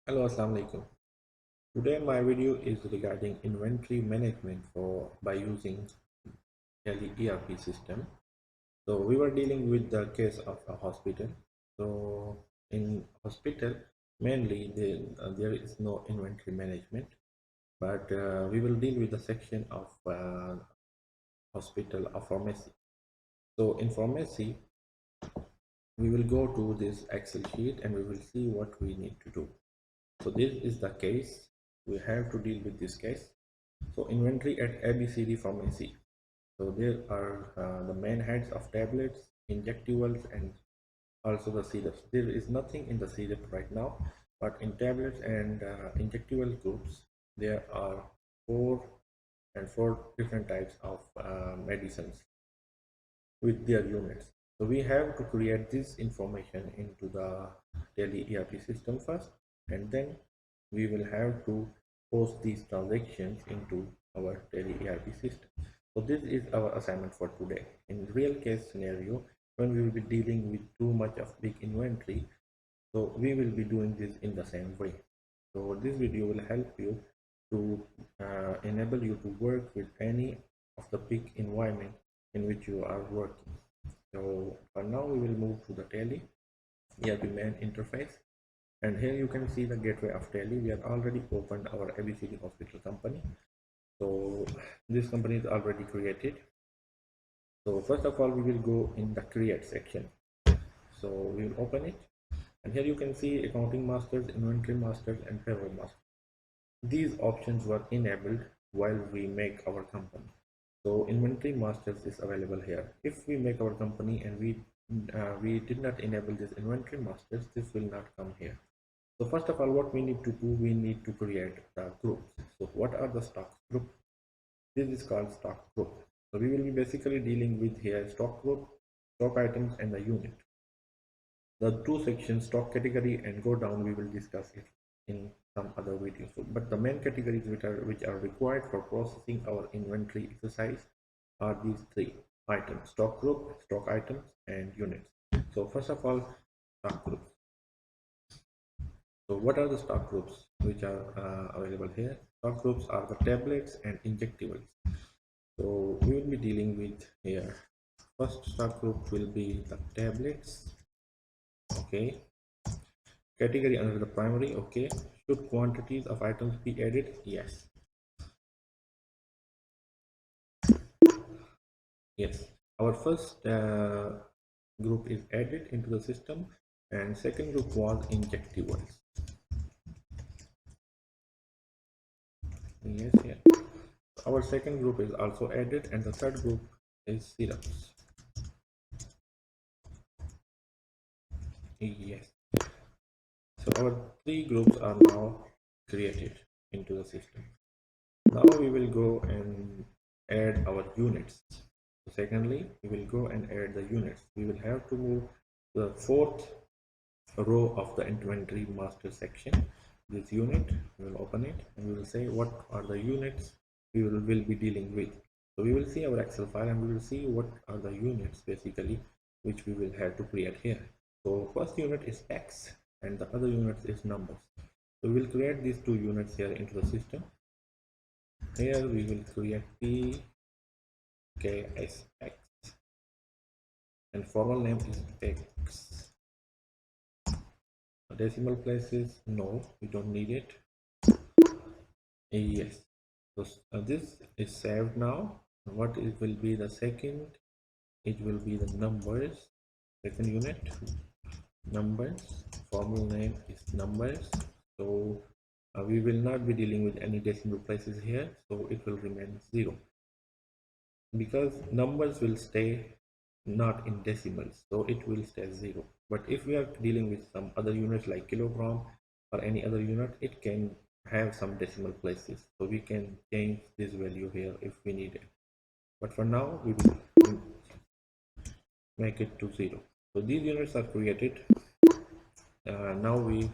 Hello, Assalamu alaikum. Today my video is regarding inventory management for by using Tally ERP system. So we were dealing with the case of a hospital. So in hospital mainly there is no inventory management, but we will deal with the section of hospital of pharmacy. So in pharmacy we will go to this Excel sheet and we will see what we need to do. So this is the case. We have to deal with this case. So inventory at ABCD pharmacy. So there are the main heads of tablets, injectables, and also the syrups. There is nothing in the syrup right now, but in tablets and injectable groups, there are four different types of medicines with their units. So we have to create this information into the Tally ERP system first, and then we will have to post these transactions into our Tally ERP system. So this is our assignment for today. In real case scenario, when we will be dealing with too much of big inventory, so we will be doing this in the same way. So this video will help you to enable you to work with any of the big environment in which you are working. So for now we will move to the Tally ERP main interface, and here you can see the gateway of Tally. We have already opened our ABCD hospital company. So this company is already created. So first of all we will go in the create section. So we will open it, and here you can see accounting masters, inventory masters, and payroll masters. These options were enabled while we make our company. So inventory masters is available here. If we make our company and we did not enable this inventory masters, this will not come here. So first of all, what we need to do, we need to create the groups. So what are the stock group? This is called stock group. So we will be basically dealing with here stock group, stock items, and the unit. The two sections, stock category and go down, we will discuss it in some other videos. So, but the main categories which are required for processing our inventory exercise are these three items: stock group, stock items, and units. So first of all, stock groups. So what are the stock groups which are available here? Stock groups are the tablets and injectables. So we will be dealing with here. First stock group will be the tablets. Okay. Category under the primary. Okay. Should quantities of items be added? Yes. Yes. Our first group is added into the system, and second group was injectables. Yes, yeah. Our second group is also added, and the third group is syrups. Yes. So our three groups are now created into the system. Now we will go and add our units. So secondly, we will go and add the units. We will have to move to the fourth row of the inventory master section. This unit, we will open it and we will say what are the units we will be dealing with. So we will see our Excel file and we will see what are the units basically which we will have to create here. So first unit is X and the other unit is numbers. So we will create these two units here into the system. Here we will create PKSX and formal name is X. Decimal places, no, we don't need it. Yes, so this is saved now. What it will be the second? It will be the numbers. Second unit, numbers. Formal name is numbers. So we will not be dealing with any decimal places here, so it will remain 0 because numbers will stay not in decimals, so it will stay 0. But if we are dealing with some other units like kilogram or any other unit, it can have some decimal places, so we can change this value here if we need it. But for now we will make it to 0. So these units are created. Now we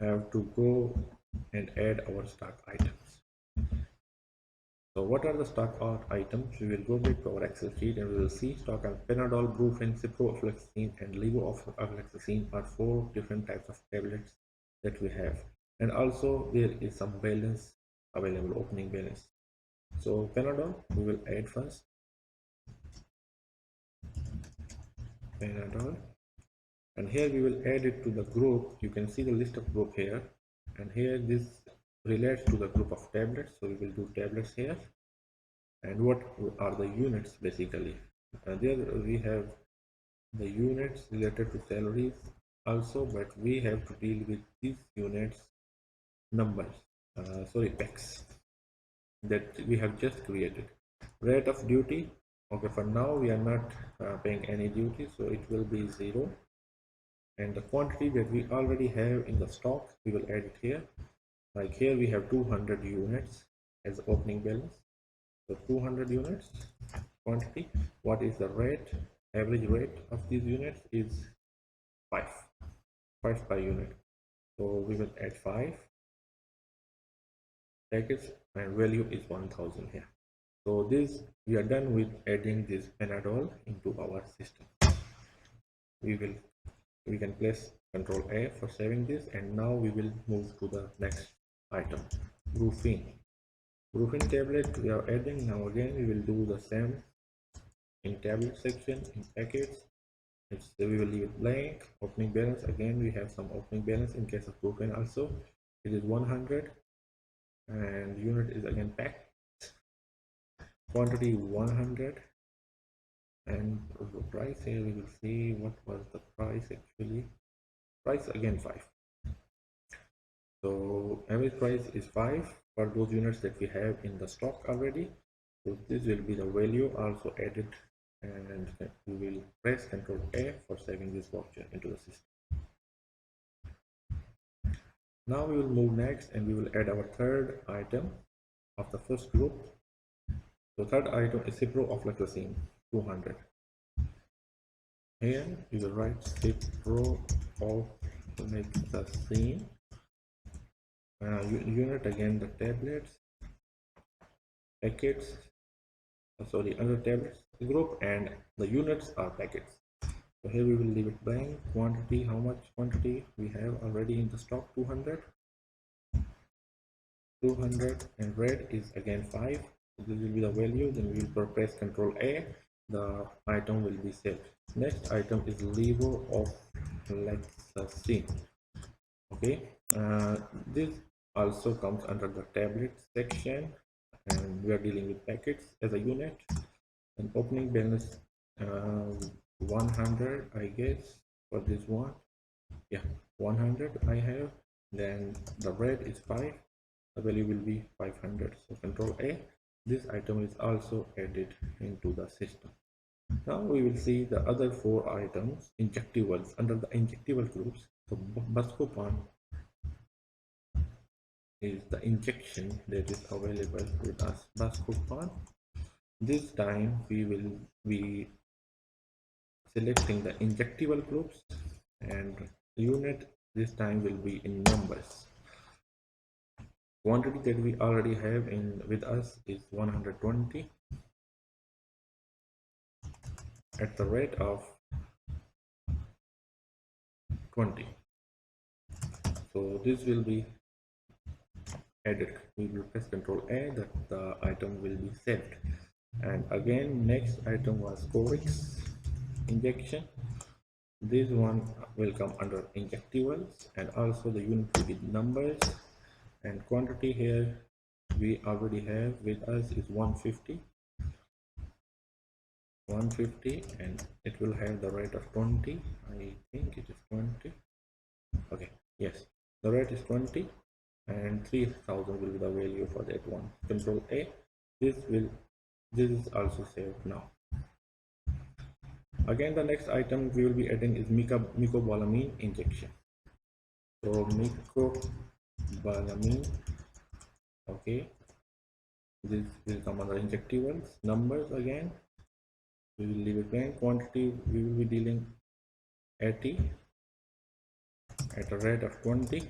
have to go and add our stock items. So what are the stock items? We will go back to our Excel sheet and we will see stock and Panadol, Brufen, ciprofloxacin, and levofloxacin are 4 different types of tablets that we have. and also there is some balance available, opening balance. So Panadol we will add first, Panadol, and here we will add it to the group. You can see the list of group here, and here this relates to the group of tablets, so we will do tablets here. And what are the units basically? There we have the units related to salaries also, but we have to deal with these units numbers, sorry, packs that we have just created. Rate of duty, okay, for now we are not paying any duty, so it will be 0. And the quantity that we already have in the stock, we will add it here. Like here we have 200 units as opening balance, so 200 units quantity. What is the rate? Average rate of these units is 5 per unit, so we will add 5 packets and value is 1000 here. So this, we are done with adding this Panadol into our system. We can place Control A for saving this, and now we will move to the next item, roofing tablet we are adding. Now again we will do the same in tablet section, in packets. We will leave it blank. Opening balance, again we have some opening balance in case of roofing also. It is 100, and unit is again packed, quantity 100, and the price here we will see what was the price actually. Price again 5, so average price is 5 for those units that we have in the stock already. So this will be the value also added, and we will press Ctrl A for saving this voucher into the system. Now we will move next, and we will add our third item of the first group. The third item is Cipro ofloxacin 200. Here you will write Cipro ofloxacin, unit again the tablets, packets, sorry, under tablets group, and the units are packets. So here we will leave it blank. Quantity, how much quantity we have already in the stock? 200, and red is again 5. So this will be the value. Then we will press Ctrl A, the item will be saved. Next item is levofloxacin. Okay, this also comes under the tablet section, and we are dealing with packets as a unit. And opening balance 100, I guess, for this one. Yeah, 100 I have. Then the red is 5, the value will be 500. So Control A, this item is also added into the system. Now we will see the other 4 items, injectables, under the injectable groups. So Buscopan is the injection that is available with us. Buscopan, this time we will be selecting the injectable groups, and unit this time will be in numbers. Quantity that we already have in with us is 120 at the rate of 20. So this will be added. We will press Ctrl A, that the item will be saved. And again, next item was Corix injection. This one will come under injectables, and also the unit will be numbers, and quantity here we already have with us is 150, and it will have the rate of 20. I think it is 20. Okay, yes, the rate is 20, and 3000 will be the value for that one. Control A, this is also saved now. Again, the next item we will be adding is mycobalamin injection. So mycobalamin, okay, this will come under injectables. Numbers again, we will leave it blank. Quantity we will be dealing 80 at a rate of 20,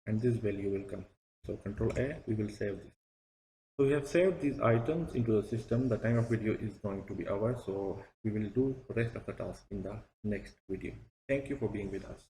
and this value will come. So Control A, we will save this. So we have saved these items into the system. The time of video is going to be hours, so we will do the rest of the task in the next video. Thank you for being with us.